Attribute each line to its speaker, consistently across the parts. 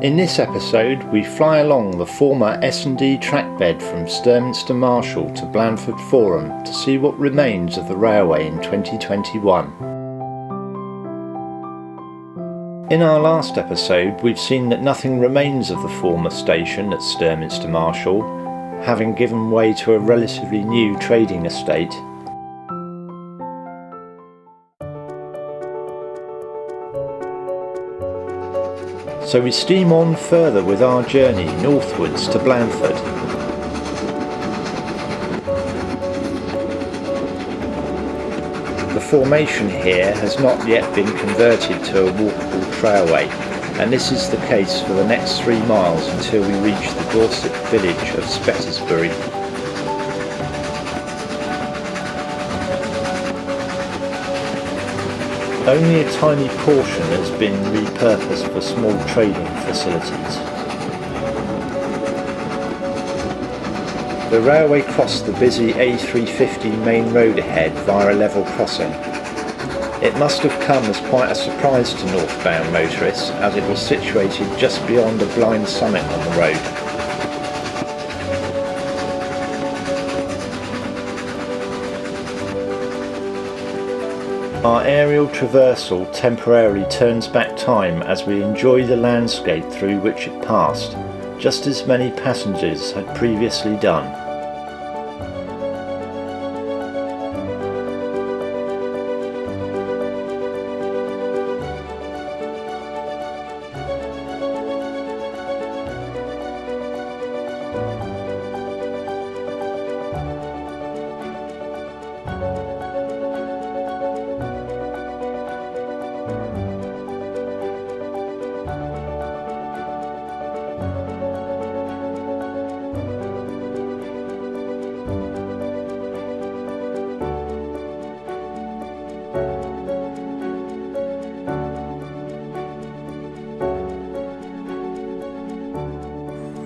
Speaker 1: In this episode, we fly along the former S&D trackbed from Sturminster Marshall to Blandford Forum to see what remains of the railway in 2021. In our last episode, we've seen that nothing remains of the former station at Sturminster Marshall, having given way to a relatively new trading estate. So we steam on further with our journey northwards to Blandford. The formation here has not yet been converted to a walkable trailway, and this is the case for the next 3 miles until we reach the Dorset village of Spettersbury. Only a tiny portion has been repurposed for small trading facilities. The railway crossed the busy A350 main road ahead via a level crossing. It must have come as quite a surprise to northbound motorists, as it was situated just beyond a blind summit on the road. Our aerial traversal temporarily turns back time as we enjoy the landscape through which it passed, just as many passengers had previously done.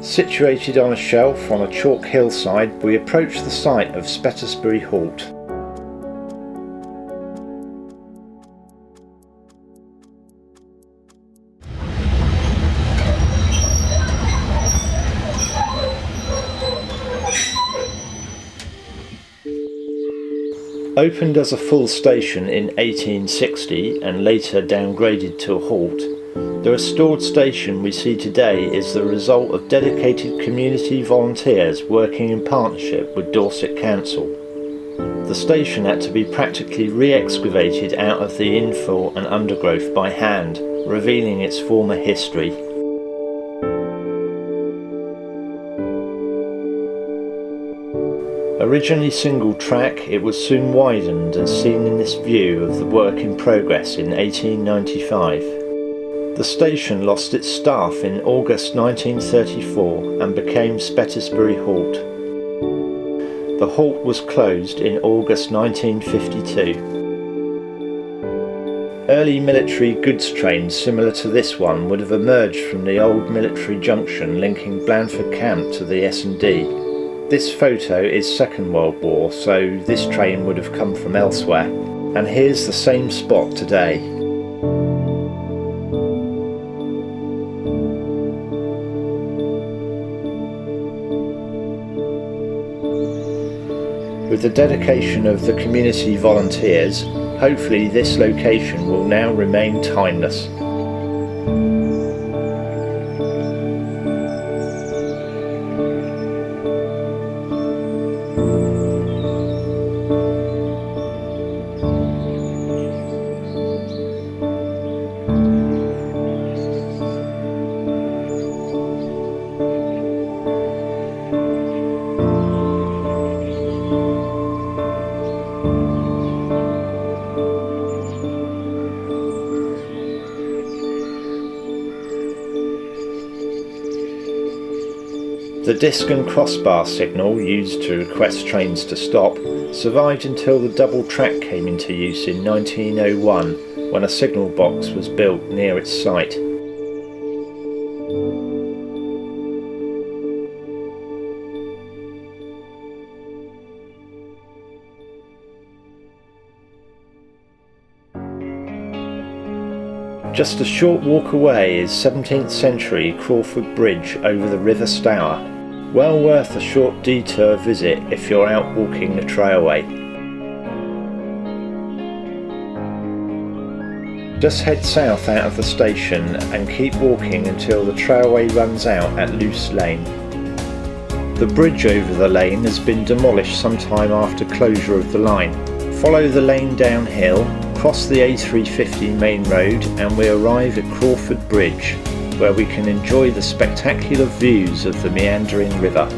Speaker 1: Situated on a shelf on a chalk hillside, we approach the site of Spettersbury Halt. Opened as a full station in 1860 and later downgraded to a halt, the restored station we see today is the result of dedicated community volunteers working in partnership with Dorset Council. The station had to be practically re-excavated out of the infill and undergrowth by hand, revealing its former history. Originally single track, it was soon widened as seen in this view of the work in progress in 1895. The station lost its staff in August 1934 and became Spettersbury Halt. The halt was closed in August 1952. Early military goods trains similar to this one would have emerged from the old military junction linking Blandford Camp to the S&D. This photo is Second World War, so this train would have come from elsewhere. And here's the same spot today. With the dedication of the community volunteers, hopefully this location will now remain timeless. The disc and crossbar signal used to request trains to stop survived until the double track came into use in 1901 when a signal box was built near its site. Just a short walk away is 17th century Crawford Bridge over the River Stour. Well worth a short detour visit if you're out walking the trailway. Just head south out of the station and keep walking until the trailway runs out at Loose Lane. The bridge over the lane has been demolished sometime after closure of the line. Follow the lane downhill, cross the A350 main road and we arrive at Crawford Bridge, where we can enjoy the spectacular views of the meandering river.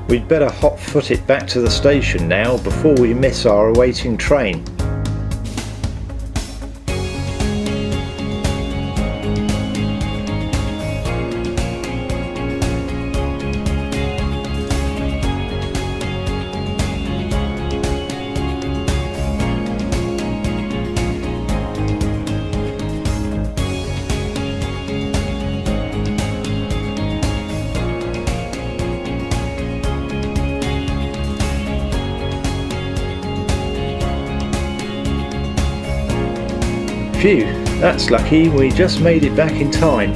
Speaker 1: We'd better hot-foot it back to the station now before we miss our awaiting train. Phew, that's lucky, we just made it back in time.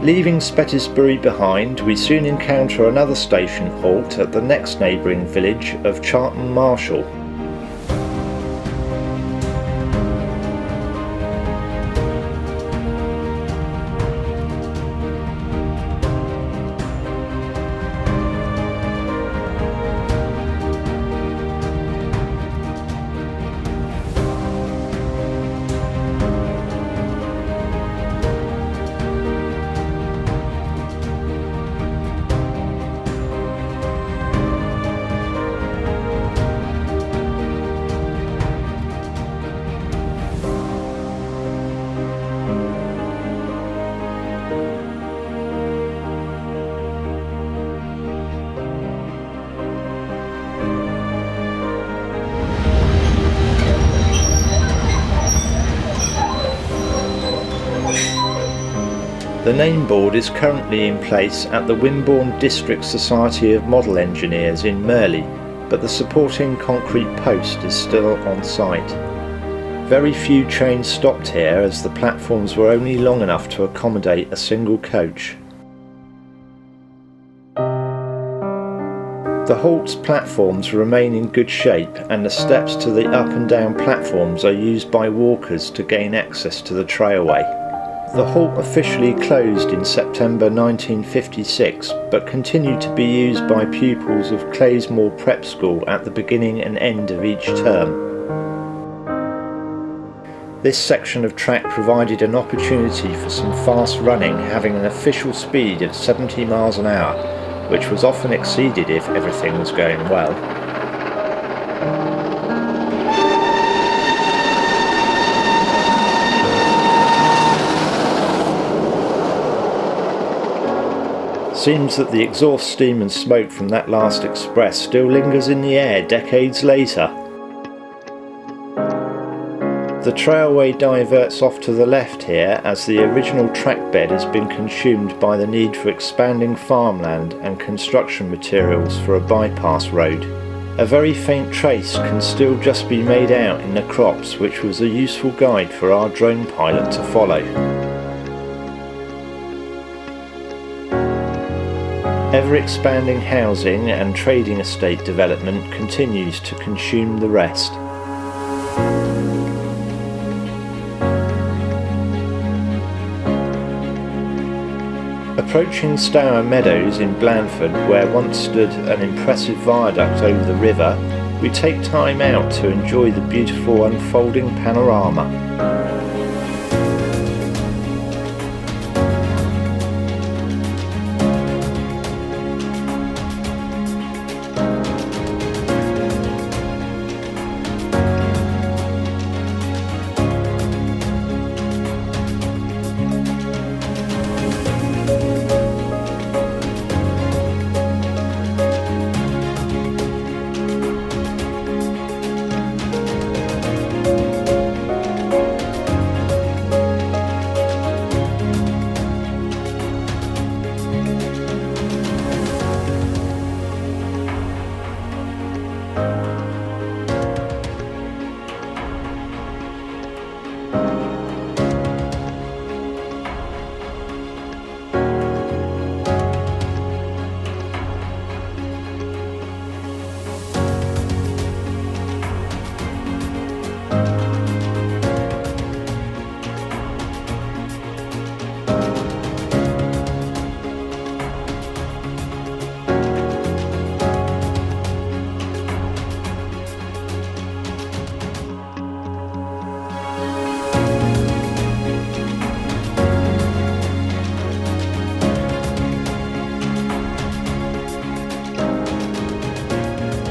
Speaker 1: Leaving Spettersbury behind, we soon encounter another station halt at the next neighbouring village of Charlton Marshall. The name board is currently in place at the Wimborne District Society of Model Engineers in Merley, but the supporting concrete post is still on site. Very few trains stopped here as the platforms were only long enough to accommodate a single coach. The Halt's platforms remain in good shape, and the steps to the up and down platforms are used by walkers to gain access to the trailway. The Halt officially closed in September 1956, but continued to be used by pupils of Claysmore Prep School at the beginning and end of each term. This section of track provided an opportunity for some fast running, having an official speed of 70 miles an hour, which was often exceeded if everything was going well. Seems that the exhaust steam and smoke from that last express still lingers in the air decades later. The trailway diverts off to the left here as the original track bed has been consumed by the need for expanding farmland and construction materials for a bypass road. A very faint trace can still just be made out in the crops, which was a useful guide for our drone pilot to follow. Ever-expanding housing and trading estate development continues to consume the rest. Approaching Stour Meadows in Blandford, where once stood an impressive viaduct over the river, we take time out to enjoy the beautiful unfolding panorama.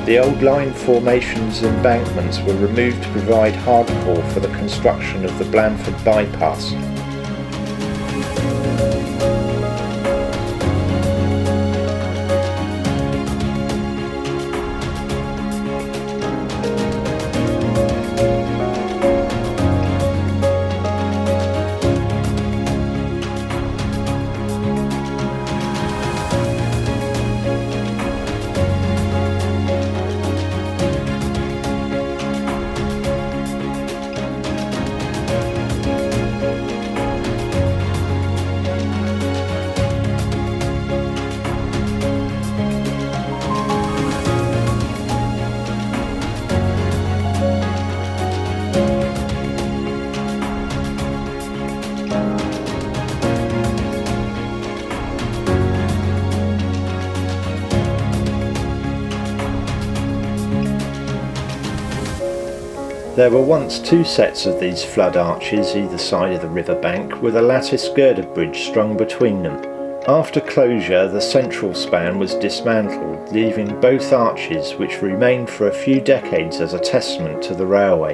Speaker 1: The old line formations and embankments were removed to provide hardcore for the construction of the Blandford bypass. There were once two sets of these flood arches either side of the river bank, with a lattice girder bridge strung between them. After closure, the central span was dismantled, leaving both arches, which remained for a few decades as a testament to the railway.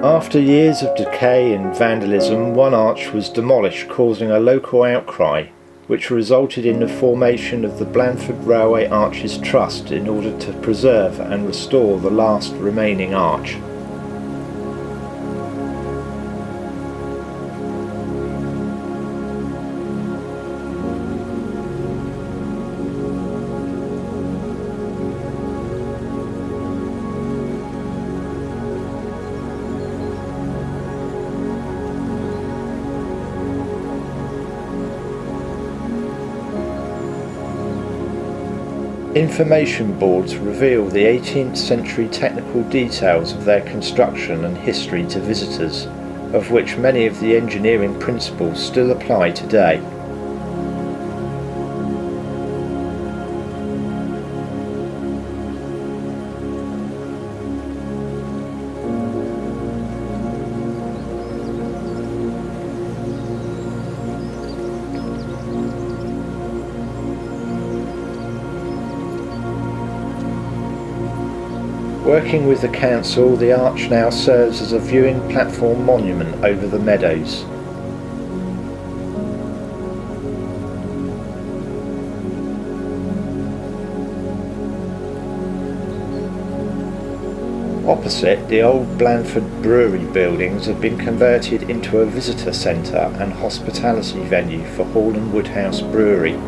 Speaker 1: After years of decay and vandalism, one arch was demolished, causing a local outcry, which resulted in the formation of the Blandford Railway Arches Trust in order to preserve and restore the last remaining arch. Information boards reveal the 18th century technical details of their construction and history to visitors, of which many of the engineering principles still apply today. Working with the council, the arch now serves as a viewing platform monument over the meadows. Opposite, the old Blandford Brewery buildings have been converted into a visitor centre and hospitality venue for Hall and Woodhouse Brewery.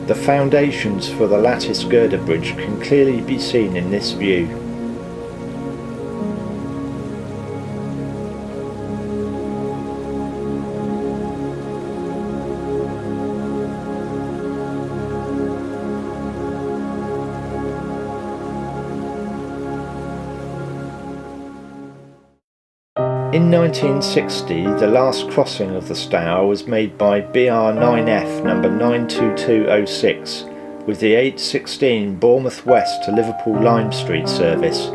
Speaker 1: The foundations for the lattice girder bridge can clearly be seen in this view. In 1960, the last crossing of the Stour was made by BR9F number 92206 with the 816 Bournemouth West to Liverpool Lime Street service.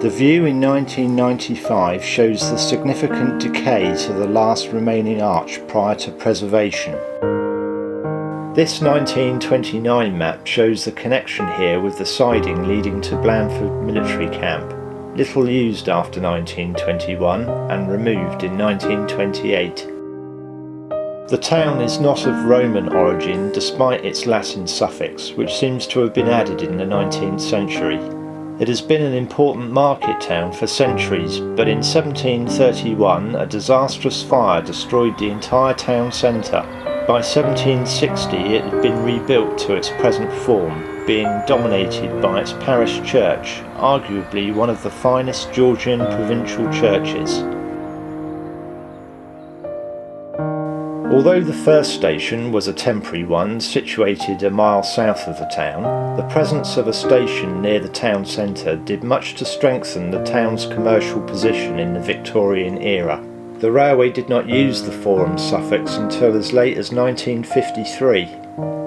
Speaker 1: The view in 1995 shows the significant decay to the last remaining arch prior to preservation. This 1929 map shows the connection here with the siding leading to Blandford Military Camp, little used after 1921 and removed in 1928. The town is not of Roman origin despite its Latin suffix, which seems to have been added in the 19th century. It has been an important market town for centuries, but in 1731 a disastrous fire destroyed the entire town centre. By 1760 it had been rebuilt to its present form, being dominated by its parish church, arguably one of the finest Georgian provincial churches. Although the first station was a temporary one situated a mile south of the town, the presence of a station near the town centre did much to strengthen the town's commercial position in the Victorian era. The railway did not use the Forum suffix until as late as 1953.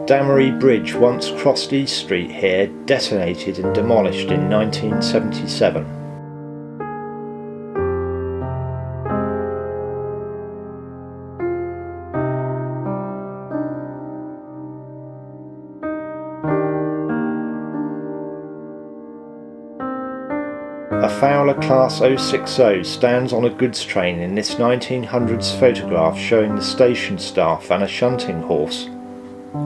Speaker 1: Damery Bridge once crossed East Street here, detonated and demolished in 1977. A Fowler Class 060 stands on a goods train in this 1900s photograph showing the station staff and a shunting horse.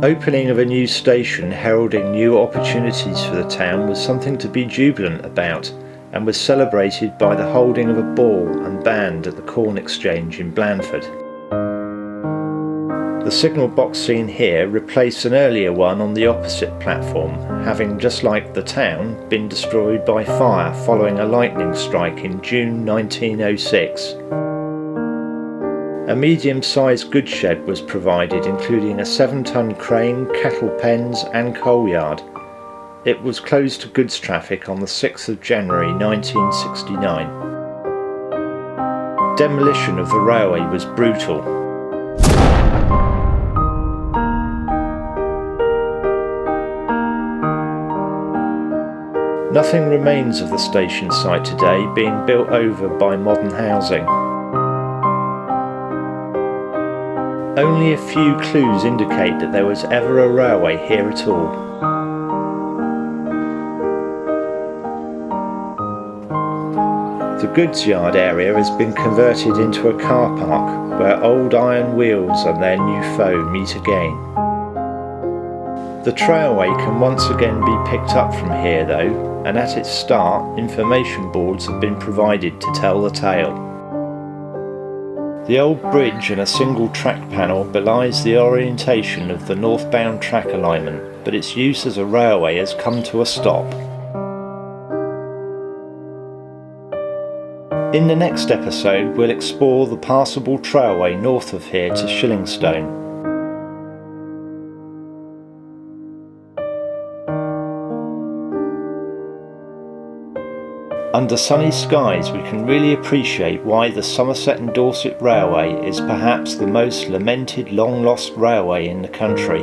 Speaker 1: Opening of a new station heralding new opportunities for the town was something to be jubilant about, and was celebrated by the holding of a ball and band at the Corn Exchange in Blandford. The signal box seen here replaced an earlier one on the opposite platform, having, just like the town, been destroyed by fire following a lightning strike in June 1906. A medium-sized goods shed was provided, including a 7-ton crane, cattle pens and coal yard. It was closed to goods traffic on the 6th of January 1969. Demolition of the railway was brutal. Nothing remains of the station site today, being built over by modern housing. Only a few clues indicate that there was ever a railway here at all. The goods yard area has been converted into a car park, where old iron wheels and their new foe meet again. The trailway can once again be picked up from here though, and at its start, information boards have been provided to tell the tale. The old bridge and a single track panel belies the orientation of the northbound track alignment, but its use as a railway has come to a stop. In the next episode, we'll explore the passable trailway north of here to Shillingstone. Under sunny skies, we can really appreciate why the Somerset and Dorset Railway is perhaps the most lamented long-lost railway in the country.